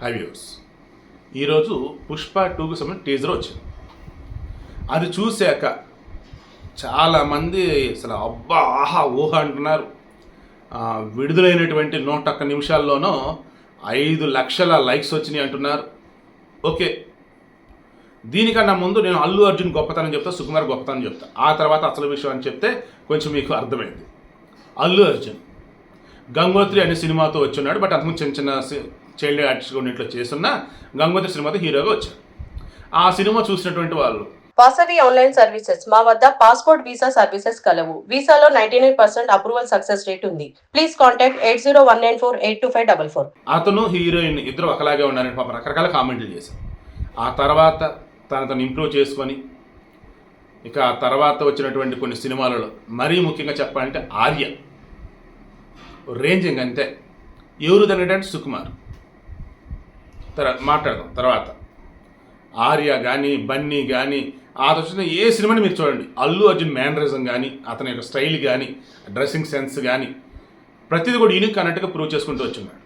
High viewers, ఈరోజు పుష్ప 2కు సంబంధించిన teaser వచ్చింది. అది చూశాక చాలామంది అసలు అబ్బా ఆహా ఊహ అంటున్నారు. విడుదలైనటువంటి 101 నిమిషాల్లోనూ 5 లక్షల లైక్స్ వచ్చినాయి అంటున్నారు. ఓకే, దీనికన్నా ముందు నేను అల్లు అర్జున్ గొప్పతనం చెప్తా, సుకుమార్ గొప్పతనం చెప్తా, ఆ తర్వాత అసలు విషయం అని చెప్తే కొంచెం మీకు అర్థమైంది. అల్లు అర్జున్ గంగోత్రి అనే సినిమాతో వచ్చున్నాడు. బట్ అంతకుముందు చిన్న చిన్న చైల్డ్ ఆర్టిస్ట్గా ఉన్నట్లు చేస్తున్న గంగోత్రి సినిమాతో హీరోగా వచ్చాడు. ఆ సినిమా చూసినటువంటి వాళ్ళు వాసవి ఆన్లైన్ సర్వీసెస్ మా వద్ద పాస్పోర్ట్ వీసా సర్వీసెస్ కలవు. వీసాలో 99% అప్రూవల్ సక్సెస్ రేట్ ఉంది. Please contact 8019482544. అతను హీరోయిన్ ఇద్దరు ఒకలాగే ఉన్నారని పాప రకరకాల కామెంట్లు చేశారు. ఆ తర్వాత తను ఇంప్రూవ్ చేసుకొని ఇక ఆ తర్వాత వచ్చినటువంటి కొన్ని సినిమాలలో మరీ ముఖ్యంగా చెప్పాలంటే ఆర్య రేంజింగ్ అంతే. ఎవరు తగ్గంటే సుకుమార్ మాట్లాడదాం. తర్వాత ఆర్య కానీ బన్నీ కానీ ఆ వచ్చిన ఏ సినిమాని మీరు చూడండి, అల్లు అర్జున్ మేనరిజం కానీ అతని యొక్క స్టైల్ కానీ డ్రెస్సింగ్ సెన్స్ కానీ ప్రతిదీ కూడా యూనిక్ అన్నట్టుగా ప్రూవ్ చేసుకుంటూ వచ్చిన్నాడు.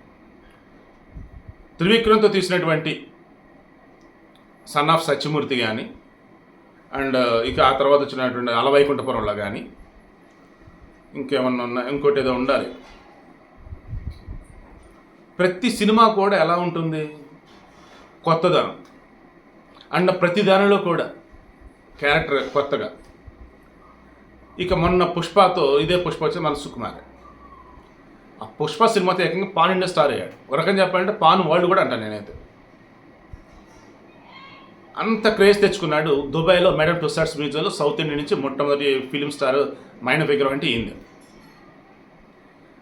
త్రివిక్రమ్తో తీసినటువంటి సన్ ఆఫ్ సత్యమూర్తి కానీ అండ్ ఇక ఆ తర్వాత వచ్చినటువంటి అలవైకుంఠపురంలో కానీ ఇంకేమన్నా ఇంకోటి ఏదో ఉండాలి. ప్రతి సినిమా కూడా ఎలా ఉంటుంది, కొత్తదనం అండ్ ప్రతి దానిలో కూడా క్యారెక్టర్ కొత్తగా. ఇక మొన్న పుష్పతో ఇదే పుష్ప వచ్చి మన సుకుమార్. ఆ పుష్ప సినిమాతో ఏకంగా పాన్ ఇండియా స్టార్ అయ్యాడు. ఒక రకంగా చెప్పాలంటే పాన్ వరల్డ్ కూడా అంటాను నేనైతే. అంత క్రేజ్ తెచ్చుకున్నాడు. దుబాయ్లో మేడం టుసార్ట్స్ మ్యూజియంలో సౌత్ ఇండియా నుంచి మొట్టమొదటి ఫిలిం స్టార్ మైనర్ ఫిగర్ అంటే ఈయన.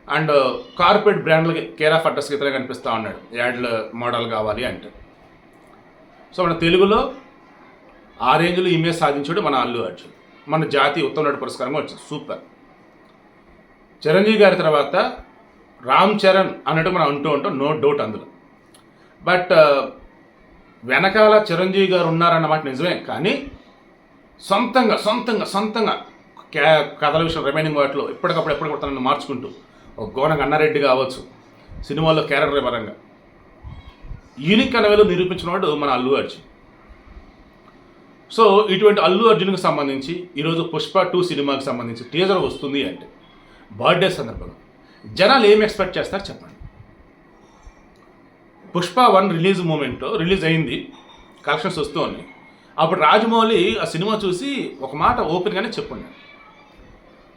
అండ్ కార్పొరేట్ బ్రాండ్లకి కేర్ ఆఫ్ అడ్రస్కి ఇతనే కనిపిస్తూ ఉన్నాడు యాడ్ల మోడల్ కావాలి అంటే. సో మన తెలుగులో ఆ రేంజ్లో ఇమేజ్ సాధించాడు మన అల్లు అర్జున్. మన జాతీయ ఉత్తమ నటుడు పురస్కారంగా వచ్చింది. సూపర్. చిరంజీవి గారి తర్వాత రామ్ చరణ్ అన్నట్టు మనం అంటూ ఉంటాం, నో డౌట్ అందులో. బట్ వెనకాల చిరంజీవి గారు ఉన్నారన్నమాట నిజమే, కానీ సొంతంగా కథల విషయం రిమైనింగ్ వాటిలో ఎప్పటికప్పుడు తనను మార్చుకుంటూ ఒక గోన అన్నారెడ్డి కావచ్చు సినిమాల్లో క్యారెక్టర్ పరంగా యూనిక్ అనేవేలో నిరూపించిన వాడు మన అల్లు అర్జున్. సో ఇటువంటి అల్లు అర్జున్కి సంబంధించి ఈరోజు పుష్ప 2 సినిమాకి సంబంధించి టీజర్ వస్తుంది అంటే బర్త్డే సందర్భంగా జనాలు ఏం ఎక్స్పెక్ట్ చేస్తారు చెప్పండి. పుష్ప 1 రిలీజ్ అయింది, కలెక్షన్స్ వస్తూ ఉన్నాయి. అప్పుడు రాజమౌళి ఆ సినిమా చూసి ఒక మాట ఓపెన్గానే చెప్పండి,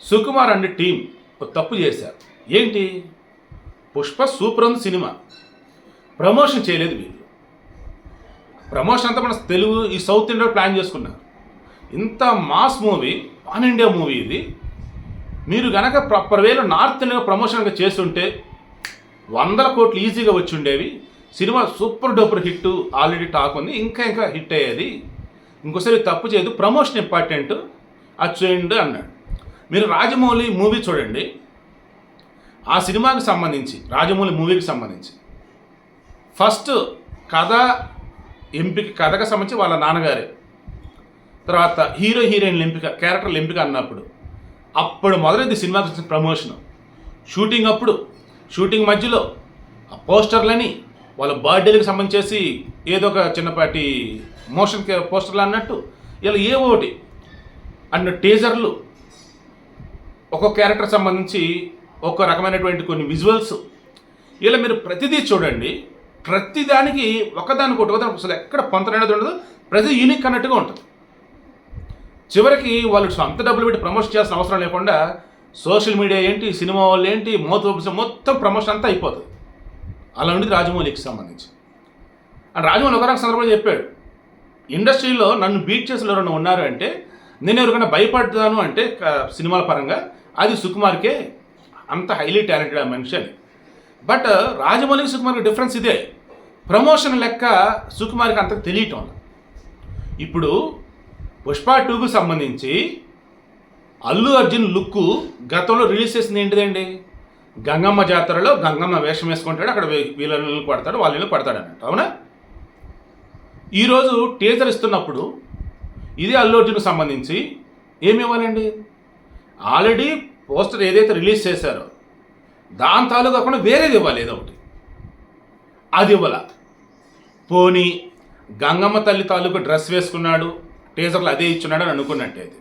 సుకుమార్ అండ్ టీం ఒక తప్పు చేశారు. ఏంటి, పుష్ప సూపర్ ఉంది సినిమా, ప్రమోషన్ చేయలేదు వీళ్ళు. ప్రమోషన్ అంతా మన తెలుగు ఈ సౌత్ ఇండియా ప్లాన్ చేసుకున్నారు. ఇంత mass movie, pan India movie ఇది. మీరు కనుక ప్రాపర్ వేలో నార్త్ ఇండియా ప్రమోషన్గా చేస్తుంటే 100 కోట్లు ఈజీగా వచ్చి ఉండేవి. Cinema super duper hit, already talk ఉంది, ఇంకా హిట్ అయ్యేది. ఇంకోసారి తప్పు చేయదు, ప్రమోషన్ ఇంపార్టెంట్, అది చేయండి అన్నాడు. మీరు రాజమౌళి మూవీ చూడండి, ఆ సినిమాకి సంబంధించి రాజమౌళి మూవీకి సంబంధించి ఫస్ట్ కథకు సంబంధించి వాళ్ళ నాన్నగారే, తర్వాత హీరో హీరోయిన్ల ఎంపిక, క్యారెక్టర్ల ఎంపిక అన్నప్పుడు అప్పుడు మొదలైంది సినిమాకి వచ్చిన ప్రమోషన్. షూటింగ్ మధ్యలో ఆ పోస్టర్లని వాళ్ళ బర్త్డేలకు సంబంధించేసి ఏదో ఒక చిన్నపాటి మోషన్ పోస్టర్లు అన్నట్టు ఇలా ఏ ఒకటి అన్న టీజర్లు, ఒక్కొక్క క్యారెక్టర్ సంబంధించి ఒక్కో రకమైనటువంటి కొన్ని విజువల్స్, ఇలా మీరు ప్రతిదీ చూడండి. ప్రతిదానికి ఒకదానికి అసలు ఎక్కడ పొంతననేది ఉండదు, ప్రతి యూనిక్ అన్నట్టుగా ఉంటుంది. చివరికి వాళ్ళు సొంత డబ్బులు పెట్టి ప్రమోషన్ చేయాల్సిన అవసరం లేకుండా సోషల్ మీడియా ఏంటి, సినిమా వాళ్ళు ఏంటి, మొత్తం ప్రమోషన్ అంతా అయిపోతుంది. అలా ఉండేది రాజమౌళికి సంబంధించి. అండ్ రాజమౌళి ఒక రకం సందర్భంలో చెప్పాడు, ఇండస్ట్రీలో నన్ను బీట్ చేసిన ఎవరైనా ఉన్నారు అంటే, నేను ఎవరికైనా భయపడతాను అంటే సినిమాల పరంగా అది సుకుమార్కే, అంత హైలీ టాలెంటెడ్ ఆ మనిషి అని. బట్ రాజమౌళికి సుకుమార్కి డిఫరెన్స్ ఇదే, ప్రమోషన్ లెక్క సుకుమార్కి అంతకు తెలియటం. ఇప్పుడు పుష్ప 2కు సంబంధించి అల్లు అర్జున్ లుక్ గతంలో రిలీజ్ చేసింది ఏంటిదండి, గంగమ్మ జాతరలో గంగమ్మ వేషం వేసుకుంటాడు, అక్కడ వీళ్ళని పడతాడు, వాళ్ళని పడతాడు అన్నట్టు, అవునా? ఈరోజు టీజర్ ఇస్తున్నప్పుడు ఇది అల్లు అర్జున్కి సంబంధించి ఏమి ఇవ్వాలండి, ఆల్రెడీ పోస్టర్ ఏదైతే రిలీజ్ చేశారో దాని తాలూ కాకుండా వేరేది ఇవ్వాలి, ఏదో ఒకటి. అది ఇవ్వాల. పోనీ గంగమ్మ తల్లి తాలూకు డ్రెస్ వేసుకున్నాడు, టీజర్లు అదే ఇచ్చున్నాడు అని అనుకున్నట్టే. అది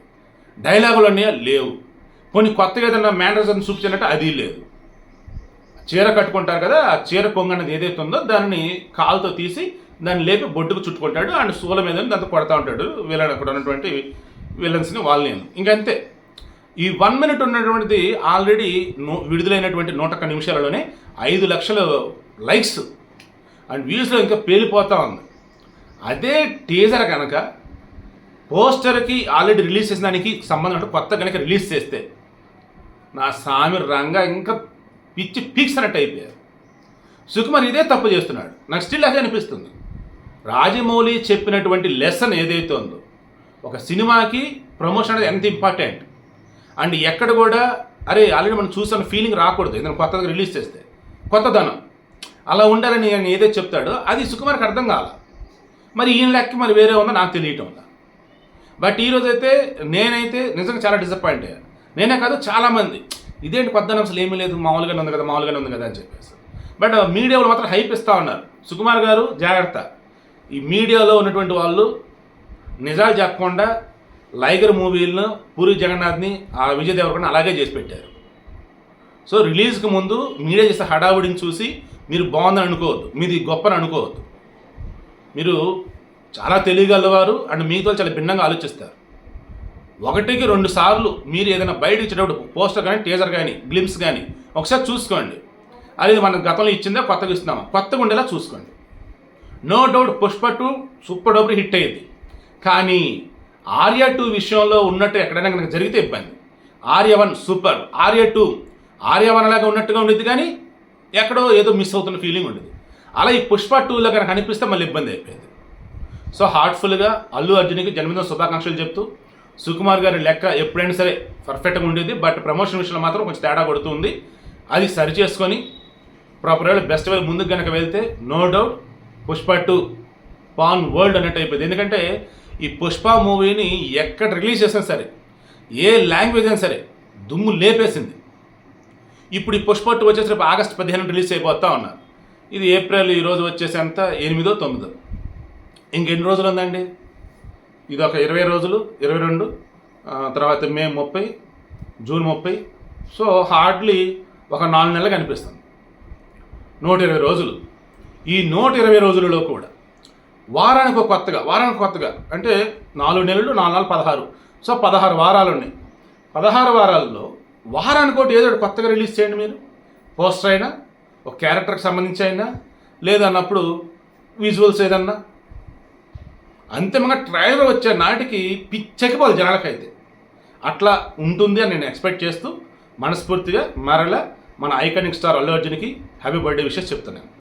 డైలాగులు అన్నీ లేవు. పోనీ కొత్తగా ఏదైనా మేనరిజం చూపించినట్టు అది లేదు. చీర కట్టుకుంటారు కదా, ఆ చీర కొంగు అనేది ఏదైతే ఉందో దాన్ని కాలుతో తీసి దాన్ని లేపి బొడ్డుకు చుట్టుకుంటాడు అండ్ సూల మీద దాంతో కొడతా ఉంటాడు విలన్, అక్కడ ఉన్నటువంటి విలన్స్ని వాళ్ళని. ఇంకంతే. ఈ 1 minute ఉన్నటువంటిది ఆల్రెడీ విడుదలైనటువంటి 101 నిమిషాలలోనే 5 లక్షల లైక్స్ అండ్ వ్యూస్లో ఇంకా పేలిపోతూ ఉంది. అదే టీజర్ కనుక పోస్టర్కి ఆల్రెడీ రిలీజ్ చేసిన దానికి సంబంధం కొత్త కనుక రిలీజ్ చేస్తే నా సామి రంగా ఇంకా పిచ్చి పీక్స్ అన్నట్టు అయిపోయారు. సుకుమార్ ఇదే తప్పు చేస్తున్నాడు. నాకు స్టిల్ అదే అనిపిస్తుంది. రాజమౌళి చెప్పినటువంటి లెసన్ ఏదైతే ఉందో, ఒక సినిమాకి ప్రమోషన్ అనేది ఎంత ఇంపార్టెంట్ అండ్ ఎక్కడ కూడా అరే ఆల్రెడీ మనం చూసిన ఫీలింగ్ రాకూడదు. ఏదైనా కొత్తగా రిలీజ్ చేస్తే కొత్తదనం అలా ఉండాలని నేను ఏదైతే చెప్తాడో అది సుకుమార్కి అర్థం కాల. మరి ఈయన లెక్క మరి వేరే ఉందో నాకు తెలియటం వల్ల. బట్ ఈరోజైతే నేనైతే నిజంగా చాలా డిసప్పాయింట్ అయ్యాను. నేనే కాదు చాలామంది ఇదేంటి కొత్తదనం అసలు ఏమీ లేదు, మామూలుగానే ఉంది కదా అని చెప్పేసి. బట్ మీడియాలో మాత్రం హైప్ ఇస్తూ ఉన్నారు. సుకుమార్ గారు జాగ్రత్త. ఈ మీడియాలో ఉన్నటువంటి వాళ్ళు నిజాలు చెప్పకుండా లైగర్ మూవీలను పూరి జగన్నాథ్ని ఆ విజయ్ దేవరకొండ అలాగే చేసి పెట్టారు. సో రిలీజ్కి ముందు మీడియా చేసే హడావుడిని చూసి మీరు బాగుందని అనుకోవద్దు, మీది గొప్పని అనుకోవద్దు. మీరు చాలా తెలియగలవారు అండ్ మీతో చాలా భిన్నంగా ఆలోచిస్తారు. 1కి 2 సార్లు మీరు ఏదైనా బయట ఇచ్చేటప్పుడు పోస్టర్ కానీ టీజర్ కానీ గ్లిమ్స్ కానీ ఒకసారి చూసుకోండి. అది మన గతంలో ఇచ్చిందా కొత్తగా ఇస్తున్నామా, కొత్తగా ఉండేలా చూసుకోండి. No doubt Pushpa 2 super duper hit అయ్యింది. కానీ ఆర్య 2 విషయంలో ఉన్నట్టు ఎక్కడైనా కనుక జరిగితే ఇబ్బంది. ఆర్య 1 సూపర్, ఆర్య 2 ఆర్య 1 లాగా ఉన్నట్టుగా ఉండేది కానీ ఎక్కడో ఏదో మిస్ అవుతున్న ఫీలింగ్ ఉండేది. అలా ఈ పుష్ప 2లో కనుక అనిపిస్తే మళ్ళీ ఇబ్బంది అయిపోయింది. సో హార్ట్ఫుల్గా అల్లు అర్జున్కి జన్మదిన శుభాకాంక్షలు చెప్తూ, సుకుమార్ గారి లెక్క ఎప్పుడైనా సరే పర్ఫెక్ట్గా ఉండేది. బట్ ప్రమోషన్ విషయంలో మాత్రం కొంచెం తేడా కొడుతుంది. అది సరి చేసుకొని ప్రాపర్ వేళ బెస్ట్ వేళ ముందుకు కనుక వెళ్తే no doubt Pushpa 2 pan world అన్నట్టు అయిపోయింది. ఎందుకంటే ఈ పుష్ప మూవీని ఎక్కడ రిలీజ్ చేసినా సరే, ఏ లాంగ్వేజ్ అయినా సరే దుమ్ము లేపేసింది. ఇప్పుడు ఈ పుష్ప 2 వచ్చేసి రేపు ఆగస్టు 15 రిలీజ్ అయిపోతా ఉన్నారు. ఇది ఏప్రిల్ ఈరోజు వచ్చేసి అంత 8వ 9వ, ఇంకెన్ని రోజులు ఉందండి? ఇది ఒక 20 రోజులు, 22, తర్వాత మే 30, జూన్ 30. సో హార్డ్లీ ఒక 4 నెలలు కనిపిస్తుంది. 120 రోజులు. ఈ 120 రోజులలో కూడా వారానికి కొత్తగా అంటే 4 నెలలు 4 16. సో 16 వారాలు ఉన్నాయి. 16 వారాల్లో వారానికి ఒకటి ఏదో కొత్తగా రిలీజ్ చేయండి మీరు. పోస్టర్ అయినా, ఒక క్యారెక్టర్కి సంబంధించి అయినా, లేదన్నప్పుడు విజువల్స్ ఏదన్నా. అంతిమంగా ట్రైలర్ వచ్చే నాటికి పిచ్చెక్కిపోవాలి జనాలకైతే. అట్లా ఉంటుంది అని నేను ఎక్స్పెక్ట్ చేస్తూ మనస్ఫూర్తిగా మరలా మన ఐకానిక్ స్టార్ అల్లు అర్జున్కి హ్యాపీ బర్త్డే విషెస్ చెప్తున్నాను.